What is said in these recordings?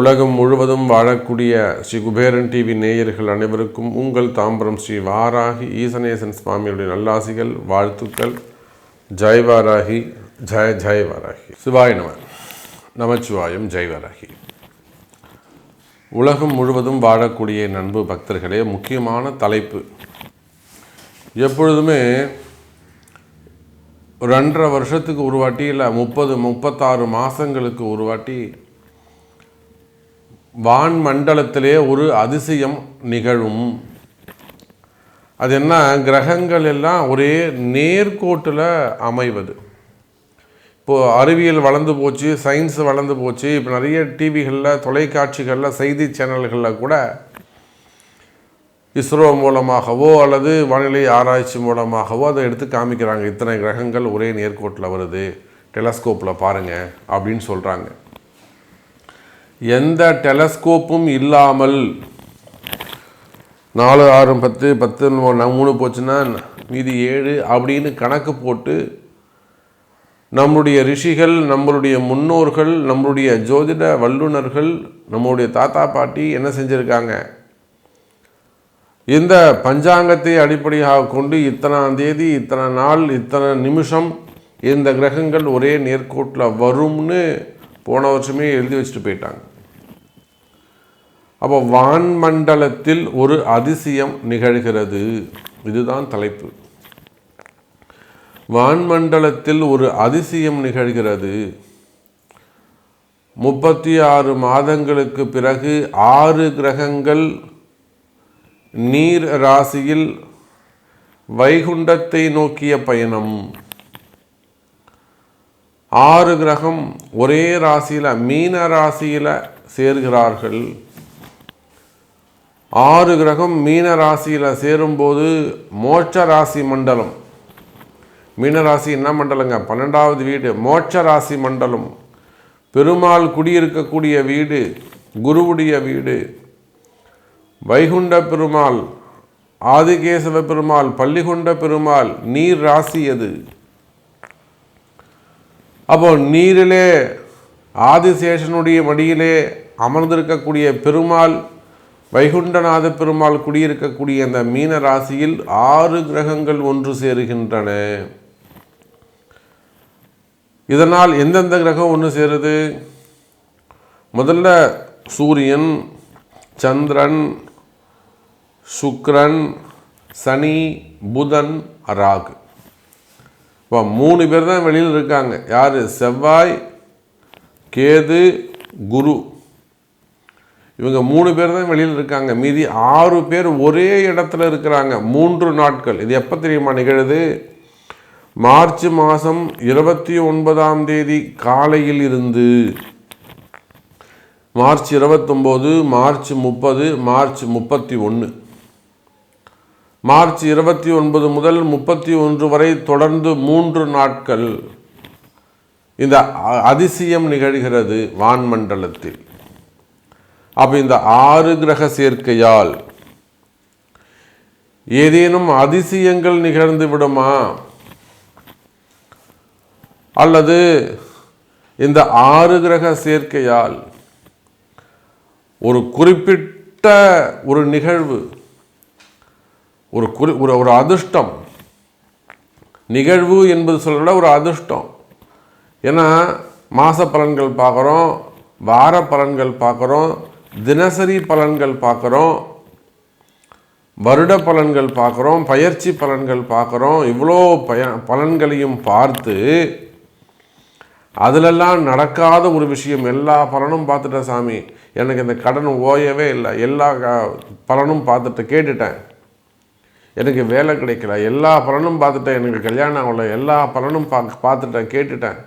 உலகம் முழுவதும் வாழக்கூடிய ஸ்ரீ குபேரன் டிவி நேயர்கள் அனைவருக்கும் உங்கள் தாம்பரம் ஸ்ரீ வாராகி ஈசனேசன் சுவாமியுடைய நல்லாசிகள், வாழ்த்துக்கள். ஜெய் வாராகி, ஜெய ஜெய் வாராகி. சிவாய நம. நமச்சிவாயம். ஜெய் வாராகி. உலகம் முழுவதும் வாழக்கூடிய நண்பு பக்தர்களே, முக்கியமான தலைப்பு. எப்பொழுதுமே ஒரு 2.5 வருஷத்துக்கு ஒரு வாட்டி, இல்லை 30-36 மாதங்களுக்கு ஒரு வாட்டி வான் மண்டலத்திலே ஒரு அதிசயம் நிகழும். அது என்ன? கிரகங்கள் எல்லாம் ஒரே நேர்கோட்டில் அமைவது. இப்போது அறிவியல் வளர்ந்து போச்சு, சயின்ஸ் வளர்ந்து போச்சு. இப்போ நிறைய டிவிகளில், தொலைக்காட்சிகளில், செய்தி சேனல்களில் கூட இஸ்ரோ மூலமாகவோ அல்லது வானிலை ஆராய்ச்சி மூலமாகவோ அதை எடுத்து காமிக்கிறாங்க. இத்தனை கிரகங்கள் ஒரே நேர்கோட்டில் வருது, டெலஸ்கோப்பில் பாருங்கள் அப்படின்னு சொல்கிறாங்க. எந்த டெலஸ்கோப்பும் இல்லாமல் 4, 6, 10, 10, 3 போச்சுன்னா மீதி 7 அப்படின்னு கணக்கு போட்டு நம்முடைய ரிஷிகள், நம்மளுடைய முன்னோர்கள், நம்மளுடைய ஜோதிட வல்லுநர்கள், நம்முடைய தாத்தா பாட்டி என்ன செஞ்சுருக்காங்க? இந்த பஞ்சாங்கத்தை அடிப்படையாக கொண்டு இத்தனாம் தேதி, இத்தனை நாள், இத்தனை நிமிஷம் இந்த கிரகங்கள் ஒரே நேர்கோட்டில் வரும்னு போன வருஷமே எழுதி வச்சுட்டு போயிட்டாங்க. அப்போ வான்மண்டலத்தில் ஒரு அதிசயம் நிகழ்கிறது. இதுதான் தலைப்பு. வான்மண்டலத்தில் ஒரு அதிசயம் நிகழ்கிறது. 36 மாதங்களுக்கு பிறகு 6 கிரகங்கள் நீர் ராசியில் வைகுண்டத்தை நோக்கிய பயணம். 6 கிரகம் ஒரே ராசியில், மீன ராசியில் சேர்கிறார்கள். 6 கிரகம் மீன ராசியில் சேரும்போது மோட்ச ராசி மண்டலம். மீனராசி என்ன மண்டலங்க? 12வது வீடு, மோட்ச ராசி மண்டலம். பெருமாள் குடியிருக்கக்கூடிய வீடு, குருவுடைய வீடு. வைகுண்ட பெருமாள், ஆதிகேசவ பெருமாள், பள்ளிகொண்ட பெருமாள் நீர் ராசி அது. அப்போ நீரிலே ஆதிசேஷனுடைய மடியிலே அமர்ந்திருக்கக்கூடிய பெருமாள், வைகுண்டநாத பெருமாள் குடியிருக்கக்கூடிய அந்த மீன ராசியில் 6 கிரகங்கள் ஒன்று சேருகின்றன. இதனால் எந்தெந்த கிரகம் ஒன்று சேருது? முதல்ல சூரியன், சந்திரன், சுக்கிரன், சனி, புதன், ராகு. இப்போ 3 பேர் தான் வெளியில் இருக்காங்க. யார்? செவ்வாய், கேது, குரு. இவங்க 3 பேர் தான் வெளியில் இருக்காங்க. மீதி 6 பேர் ஒரே இடத்துல இருக்கிறாங்க 3 நாட்கள். இது எப்போ தெரியுமா நிகழுது? மார்ச் மாதம் 29ஆம் தேதி காலையில் இருந்து மார்ச் 29, மார்ச் 30, மார்ச் 31. மார்ச் 29 முதல் 31 வரை தொடர்ந்து 3 நாட்கள் இந்த அதிசயம் நிகழ்கிறது வான்மண்டலத்தில். அப்போ இந்த 6 கிரக சேர்க்கையால் ஏதேனும் அதிசயங்கள் நிகழ்ந்து விடுமா? அல்லது இந்த 6 கிரக சேர்க்கையால் ஒரு குறிப்பிட்ட ஒரு நிகழ்வு, ஒரு அதிர்ஷ்டம், நிகழ்வு என்பது சொல்ல ஒரு அதிர்ஷ்டம். ஏன்னா மாச பலன்கள் பார்க்குறோம், வார பலன்கள் பார்க்குறோம், தினசரி பலன்கள் பார்க்குறோம், வருட பலன்கள் பார்க்குறோம், பயிற்சி பலன்கள் பார்க்குறோம். இவ்வளோ பலன்களையும் பார்த்து அதிலெல்லாம் நடக்காத ஒரு விஷயம். எல்லா பலனும் பார்த்துட்டேன் சாமி, எனக்கு இந்த கடன் ஓயவே இல்லை, எல்லா பலனும் பார்த்துட்டு கேட்டுட்டேன், எனக்கு வேலை கிடைக்கல, எல்லா பலனும் பார்த்துட்டேன், எனக்கு கல்யாணம் ஆகலை, எல்லா பலனும் பார்த்துட்டேன் கேட்டுட்டேன்,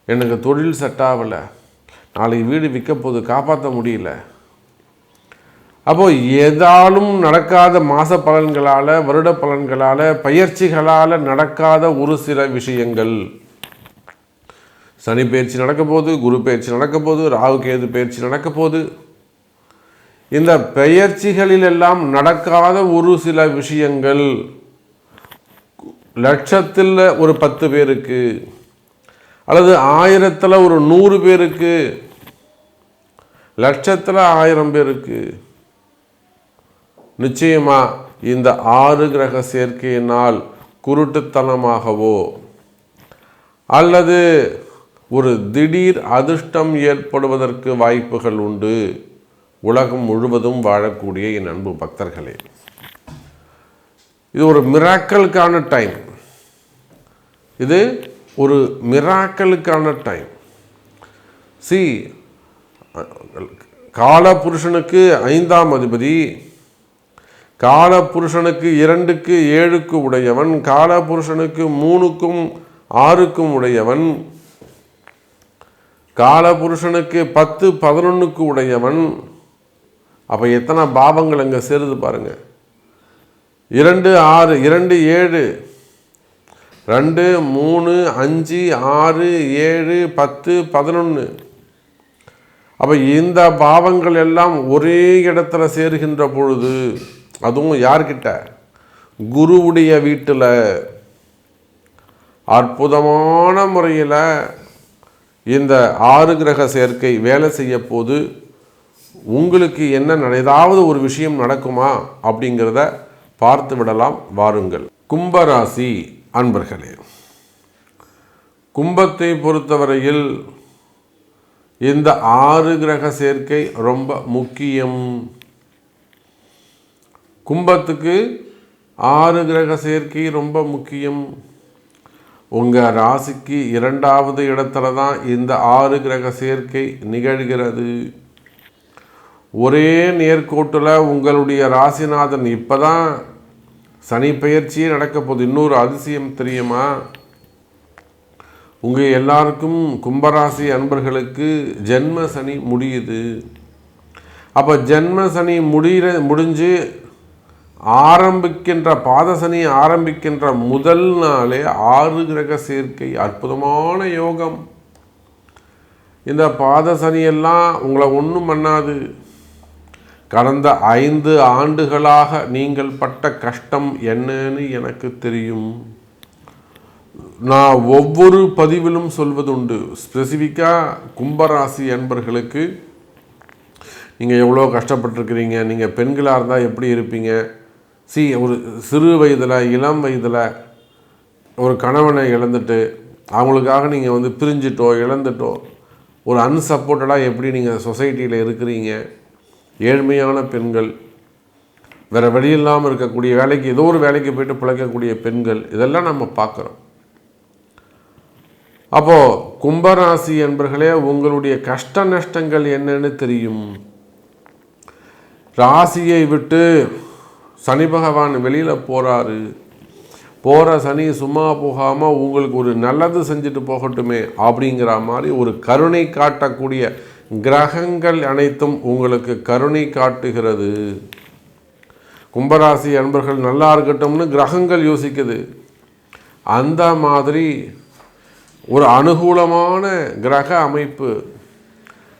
எனக்கு தொழில் செட் ஆகலை, நாளைக்கு வீடு விற்க போது காப்பாற்ற முடியல. அப்போது ஏதாலும் நடக்காத மாத பலன்களால், வருட பலன்களால், பயிற்சிகளால் நடக்காத ஒரு சில விஷயங்கள். சனி பயிற்சி நடக்க போது, குரு பயிற்சி நடக்க போது, ராகு கேது பயிற்சி நடக்க போது. இந்த பெயர்ச்சிகளில் எல்லாம் நடக்காத ஒரு சில விஷயங்கள் லட்சத்தில் ஒரு 10 பேருக்கு அல்லது 1000ல் ஒரு 100 பேருக்கு, லட்சத்தில் 1000 பேருக்கு நிச்சயமா இந்த 6 கிரக சேர்க்கையினால் குருட்டுத்தனமாகவோ அல்லது ஒரு திடீர் அதிர்ஷ்டம் ஏற்படுவதற்கு வாய்ப்புகள் உண்டு. உலகம் முழுவதும் வாழக்கூடிய என் அன்பு பக்தர்களே, இது ஒரு மிராக்கலுக்கான டைம். இது ஒரு மிராக்கலுக்கான டைம். காலபுருஷனுக்கு 5ஆம் அதிபதி, காலபுருஷனுக்கு 2க்கு 7க்கு உடையவன், காலபுருஷனுக்கு 3க்கும் 6க்கும் உடையவன், காலபுருஷனுக்கு 10 11க்கு உடையவன். அப்போ எத்தனை பாவங்கள் அங்கே சேருது பாருங்க. 2 6 2 7 2 3 5 6 7 10 11. அப்போ இந்த பாவங்கள் எல்லாம் ஒரே இடத்துல சேருகின்ற பொழுது, அதுவும் யார்கிட்ட? குருவுடைய வீட்டில் அற்புதமான முறையில் இந்த 6 கிரக சேர்க்கை வேலை செய்ய போது உங்களுக்கு என்ன ஏதாவது ஒரு விஷயம் நடக்குமா அப்படிங்கிறத பார்த்து விடலாம். வாருங்கள். கும்பராசி அன்பர்களே, கும்பத்தை பொறுத்தவரையில் இந்த 6 கிரக சேர்க்கை ரொம்ப முக்கியம். கும்பத்துக்கு 6 கிரக சேர்க்கை ரொம்ப முக்கியம். உங்கள் ராசிக்கு 2வது இடத்துல தான் இந்த 6 கிரக சேர்க்கை நிகழ்கிறது. ஒரே நேர்கோட்டில் உங்களுடைய ராசிநாதன் இப்போ தான் சனி பெயர்ச்சியே நடக்க போகுது. இன்னொரு அதிசயம் தெரியுமா? உங்கள் எல்லாருக்கும் கும்பராசி அன்பர்களுக்கு ஜென்ம சனி முடியுது. அப்போ ஜென்ம சனி முடிஞ்சு ஆரம்பிக்கின்ற பாதசனி ஆரம்பிக்கின்ற முதல் நாளே 6 கிரக சேர்க்கை, அற்புதமான யோகம். இந்த பாதசனியெல்லாம் உங்களை ஒன்றும் பண்ணாது. கடந்த 5 ஆண்டுகளாக நீங்கள் பட்ட கஷ்டம் என்னன்னு எனக்கு தெரியும். நான் ஒவ்வொரு பதிவிலும் சொல்வதுண்டு. ஸ்பெசிஃபிக்காக கும்பராசி அன்பர்களுக்கு நீங்கள் எவ்வளோ கஷ்டப்பட்டுருக்கிறீங்க, நீங்கள் பெண்களாக இருந்தால் எப்படி இருப்பீங்க. ஒரு சிறு வயதில் இளம் வயதில் ஒரு கணவனை இழந்துட்டு அவங்களுக்காக நீங்கள் பிரிஞ்சிட்டோ இழந்துட்டோ ஒரு அன்சப்போர்ட்டடாக எப்படி நீங்கள் சொசைட்டியில் இருக்கிறீங்க. ஏழ்மையான பெண்கள், வேறு வழி இல்லாமல் இருக்கக்கூடிய வேலைக்கு ஏதோ ஒரு வேலைக்கு போய்ட்டு பிழைக்கக்கூடிய பெண்கள், இதெல்லாம் நம்ம பார்க்குறோம். அப்போது கும்பராசி என்பர்களே, உங்களுடைய கஷ்ட நஷ்டங்கள் என்னன்னு தெரியும். ராசியை விட்டு சனி பகவான் வெளியில் போகிறாரு. போகிற சனி சும்மா போகாமல் உங்களுக்கு ஒரு நல்லது செஞ்சுட்டு போகட்டுமே அப்படிங்கிற மாதிரி ஒரு கருணை காட்டக்கூடிய கிரகங்கள் அனைத்தும் உங்களுக்கு கருணை காட்டுகிறது. கும்பராசி அன்பர்கள் நல்லா இருக்கட்டும்னு கிரகங்கள் யோசிக்குது. அந்த மாதிரி ஒரு அனுகூலமான கிரக அமைப்பு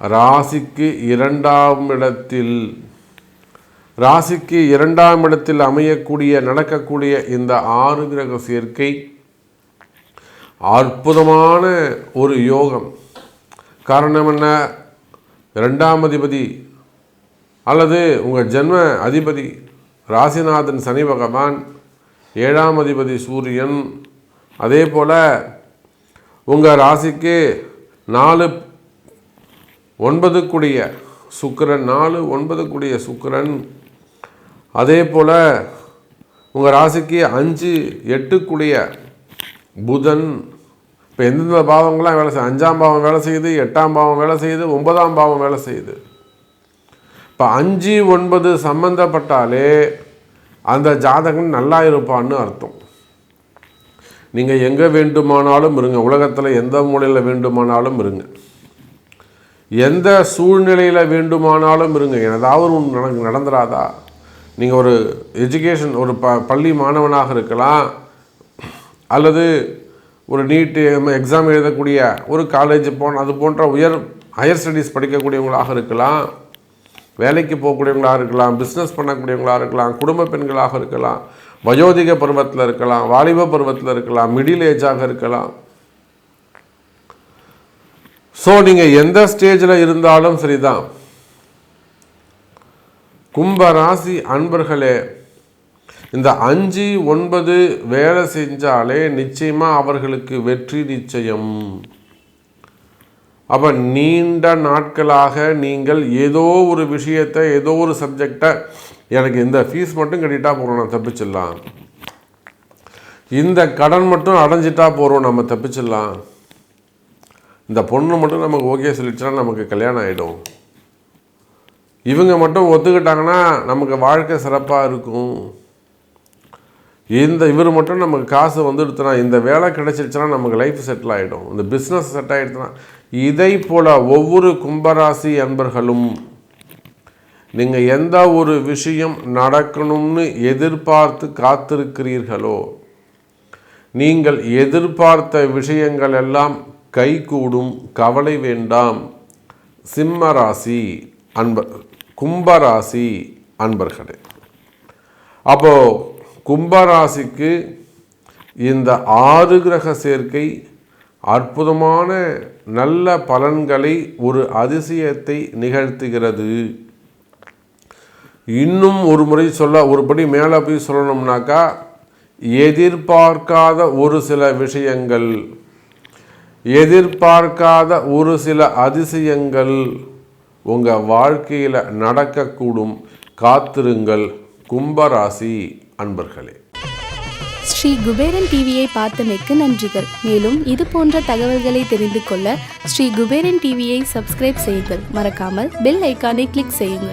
ராசிக்கு 2ஆம் இடத்தில், ராசிக்கு 2ஆம் இடத்தில் அமையக்கூடிய நடக்கக்கூடிய இந்த 6 கிரக சேர்க்கை அற்புதமான ஒரு யோகம். காரணம் என்ன? 2ஆம் அதிபதி அல்லது உங்கள் ஜென்ம அதிபதி ராசிநாதன் சனி பகவான், 7ஆம் அதிபதி சூரியன், அதே போல் உங்கள் ராசிக்கு 4 9 கூடிய சுக்கிரன், 4 9 கூடிய சுக்கிரன், அதே போல் உங்கள் ராசிக்கு 5 8 கூடிய புதன். இப்போ எந்தெந்த பாவங்கள்லாம் வேலை செய்யுது? 5ஆம் பாவம் வேலை செய்யுது, 8ஆம் பாவம் வேலை செய்யுது, 9ஆம் பாவம் வேலை செய்யுது. இப்போ 5 9 சம்மந்தப்பட்டாலே அந்த ஜாதகன் நல்லா இருப்பான்னு அர்த்தம். நீங்கள் எங்கே வேண்டுமானாலும் இருங்க, உலகத்தில் எந்த மூலையில் வேண்டுமானாலும் இருங்க, எந்த சூழ்நிலையில் வேண்டுமானாலும் இருங்க, ஏதாவது ஒன்று நடந்துடாதா? நீங்கள் ஒரு எஜுகேஷன், ஒரு பள்ளி மாணவனாக இருக்கலாம், அல்லது ஒரு நீட்டு எக்ஸாம் எழுதக்கூடிய ஒரு காலேஜ் அது போன்ற ஹையர் ஸ்டடீஸ் படிக்கக்கூடியவங்களாக இருக்கலாம், வேலைக்கு போகக்கூடியவங்களாக இருக்கலாம், பிஸ்னஸ் பண்ணக்கூடியவங்களாக இருக்கலாம், குடும்ப பெண்களாக இருக்கலாம், வயோதிக பருவத்தில் இருக்கலாம், வாலிப பருவத்தில் இருக்கலாம், மிடில் ஏஜாக இருக்கலாம். ஸோ நீங்கள் எந்த ஸ்டேஜில் இருந்தாலும் சரிதான். கும்பராசி அன்பர்களே, இந்த 5, 9 வேலை செஞ்சாலே நிச்சயமாக அவர்களுக்கு வெற்றி நிச்சயம். அப்போ நீண்ட நாட்களாக நீங்கள் ஏதோ ஒரு விஷயத்தை, ஏதோ ஒரு சப்ஜெக்டை, எனக்கு இந்த ஃபீஸ் மட்டும் கட்டிட்டா போகிறோம் நான் தப்பிச்சிடலாம், இந்த கடன் மட்டும் அடைஞ்சிட்டா போகிறோம் நம்ம தப்பிச்சிடலாம், இந்த பொண்ணு மட்டும் நமக்கு ஓகே சொல்லிடுச்சுன்னா நமக்கு கல்யாணம் ஆகிடும், இவங்க மட்டும் ஒத்துக்கிட்டாங்கன்னா நமக்கு வாழ்க்கை சிறப்பாக இருக்கும், இவர் மட்டும் நமக்கு காசு வந்துடுச்சுன்னா, இந்த வேலை கிடைச்சிருச்சுன்னா நமக்கு லைஃப் செட்டில் ஆகிடும், இந்த பிஸ்னஸ் செட் ஆகிடுச்சுன்னா, இதை போல் ஒவ்வொரு கும்பராசி அன்பர்களும் நீங்கள் எந்த ஒரு விஷயம் நடக்கணும்னு எதிர்பார்த்து காத்திருக்கிறீர்களோ, நீங்கள் எதிர்பார்த்த விஷயங்கள் எல்லாம் கைகூடும், கவலை வேண்டாம். சிம்மராசி கும்பராசி அன்பர்களே, அப்போது கும்பராசிக்கு இந்த 6 கிரக சேர்க்கை அற்புதமான நல்ல பலன்களை, ஒரு அதிசயத்தை நிகழ்த்துகிறது. இன்னும் ஒரு முறை ஒருபடி மேலே போய் சொல்லணும்னாக்கா, எதிர்பார்க்காத ஒரு சில விஷயங்கள், எதிர்பார்க்காத ஒரு சில அதிசயங்கள் உங்கள் வாழ்க்கையில் நடக்கக்கூடும். காத்திருங்கள் கும்பராசி அன்பர்களே. ஸ்ரீ குபேரன் டிவியை பார்த்தமைக்கு நன்றிகள். மேலும் இது போன்ற தகவல்களை தெரிந்து கொள்ள ஸ்ரீ குபேரன் டிவியை சப்ஸ்கிரைப் செய்யுங்கள். மறக்காமல் பெல் ஐக்கானை கிளிக் செய்யுங்கள்.